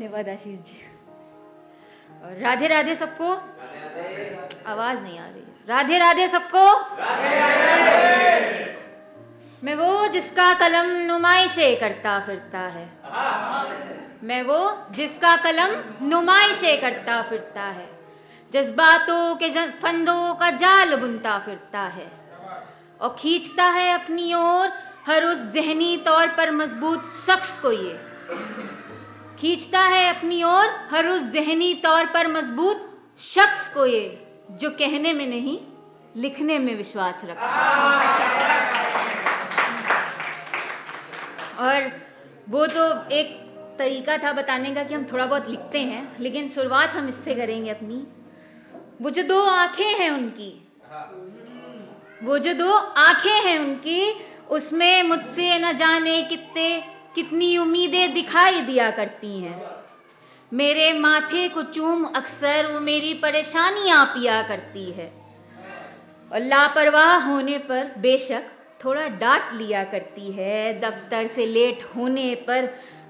धन्यवाद आशीष जी। और राधे राधे सबको। आवाज नहीं आ रही है। राधे राधे सबको। मैं वो जिसका कलम नुमाइशें करता फिरता है, मैं वो जिसका कलम नुमाइशें करता फिरता है, जज्बातों के फंदों का जाल बुनता फिरता है और खींचता है अपनी ओर हर उस जहनी तौर पर मजबूत शख्स को, ये खींचता है अपनी ओर हर उस जहनी तौर पर मजबूत शख्स को, ये जो कहने में नहीं लिखने में विश्वास रखता है। और वो तो एक तरीका था बताने का कि हम थोड़ा बहुत लिखते हैं, लेकिन शुरुआत हम इससे करेंगे अपनी। वो जो दो आंखें हैं उनकी, वो जो दो आंखें हैं उनकी, उसमें मुझसे न जाने कितनी उम्मीदें दिखाई दिया करती हैं। मेरे माथे को चूम अक्सर वो मेरी परेशानियां पिया करती है और लापरवाह होने पर बेशक थोड़ा डांट लिया करती है। दफ्तर से लेट होने पर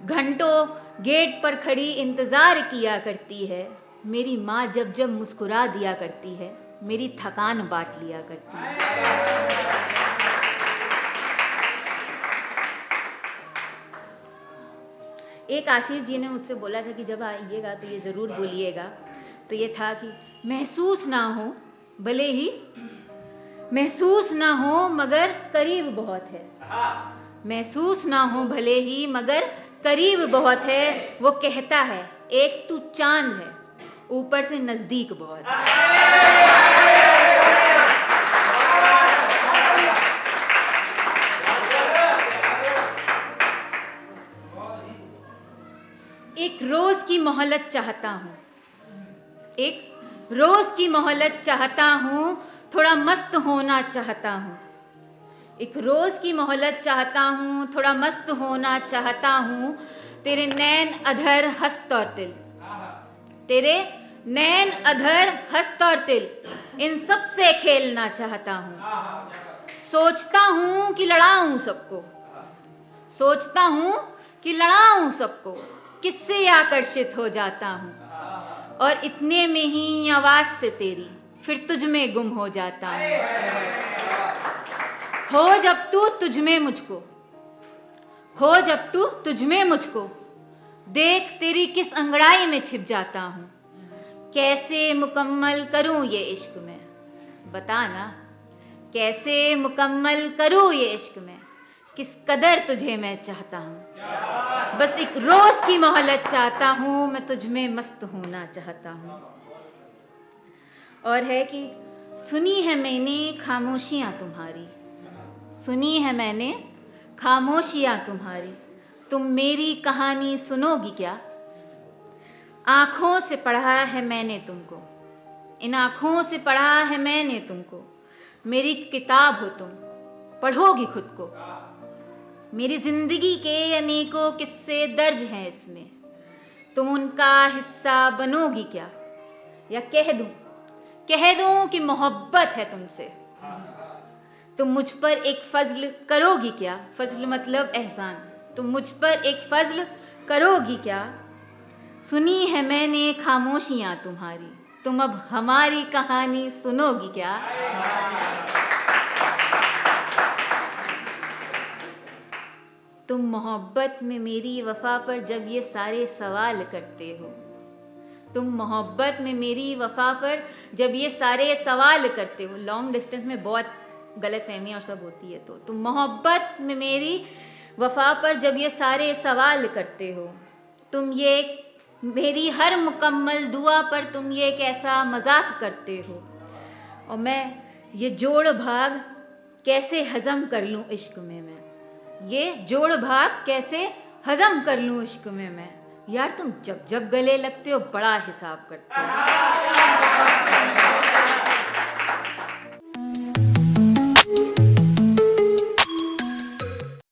घंटों गेट पर खड़ी इंतज़ार किया करती है। मेरी माँ जब जब मुस्कुरा दिया करती है, मेरी थकान बांट लिया करती है। एक आशीष जी ने मुझसे बोला था कि जब आइएगा तो ये ज़रूर बोलिएगा, तो ये था कि महसूस ना हो, भले ही महसूस ना हो मगर करीब बहुत है, महसूस ना हो भले ही मगर करीब बहुत है। वो कहता है एक तू चांद है, ऊपर से नजदीक बहुत है। एक रोज की मोहलत चाहता हूँ, एक रोज की मोहलत चाहता हूँ, थोड़ा मस्त होना चाहता हूँ। एक रोज की मोहलत चाहता हूँ, थोड़ा मस्त होना चाहता हूँ। तेरे नैन अधर हस्त और तिल, तेरे नैन अधर हस्त और तिल, इन सब से खेलना चाहता हूँ। सोचता हूँ कि लड़ाऊं सबको, सोचता हूँ कि लड़ाऊं सबको, किससे आकर्षित हो जाता हूँ और इतने में ही आवाज से तेरी फिर तुझ में गुम हो जाता हूँ। हो जब तू तुझ में मुझको, हो जब तू तुझ में मुझको, देख तेरी किस अंगड़ाई में छिप जाता हूँ। कैसे मुकम्मल करूँ ये इश्क में, बता ना कैसे मुकम्मल करूँ ये इश्क में, किस कदर तुझे मैं चाहता हूँ। बस एक रोज की मोहलत चाहता हूँ, मैं तुझ में मस्त होना चाहता हूँ। और है कि सुनी है मैंने खामोशियाँ तुम्हारी, सुनी है मैंने खामोशियाँ तुम्हारी, तुम मेरी कहानी सुनोगी क्या। आँखों से पढ़ा है मैंने तुमको, इन आँखों से पढ़ा है मैंने तुमको, मेरी किताब हो तुम, पढ़ोगी खुद को। मेरी जिंदगी के अनेकों किस्से दर्ज हैं इसमें, तुम उनका हिस्सा बनोगी क्या। या कह दूं कि मोहब्बत है तुमसे, तुम मुझ पर एक फजल करोगी क्या। फजल मतलब एहसान, तुम मुझ पर एक फजल करोगी क्या। सुनी है मैंने खामोशियाँ तुम्हारी, तुम अब हमारी कहानी सुनोगी क्या। तुम मोहब्बत में मेरी वफा पर जब ये सारे सवाल करते हो, तुम मोहब्बत में मेरी वफा पर जब ये सारे सवाल करते हो। लॉन्ग डिस्टेंस में बहुत गलतफहमी और सब होती है, तो तुम मोहब्बत में मेरी वफा पर जब ये सारे सवाल करते हो, तुम ये मेरी हर मुकम्मल दुआ पर तुम ये कैसा मजाक करते हो। और मैं ये जोड़ भाग कैसे हजम कर लूँ इश्क में, मैं ये जोड़ भाग कैसे हजम कर लूँ इश्क में मैं। यार तुम जब जब गले लगते हो बड़ा हिसाब करते हो।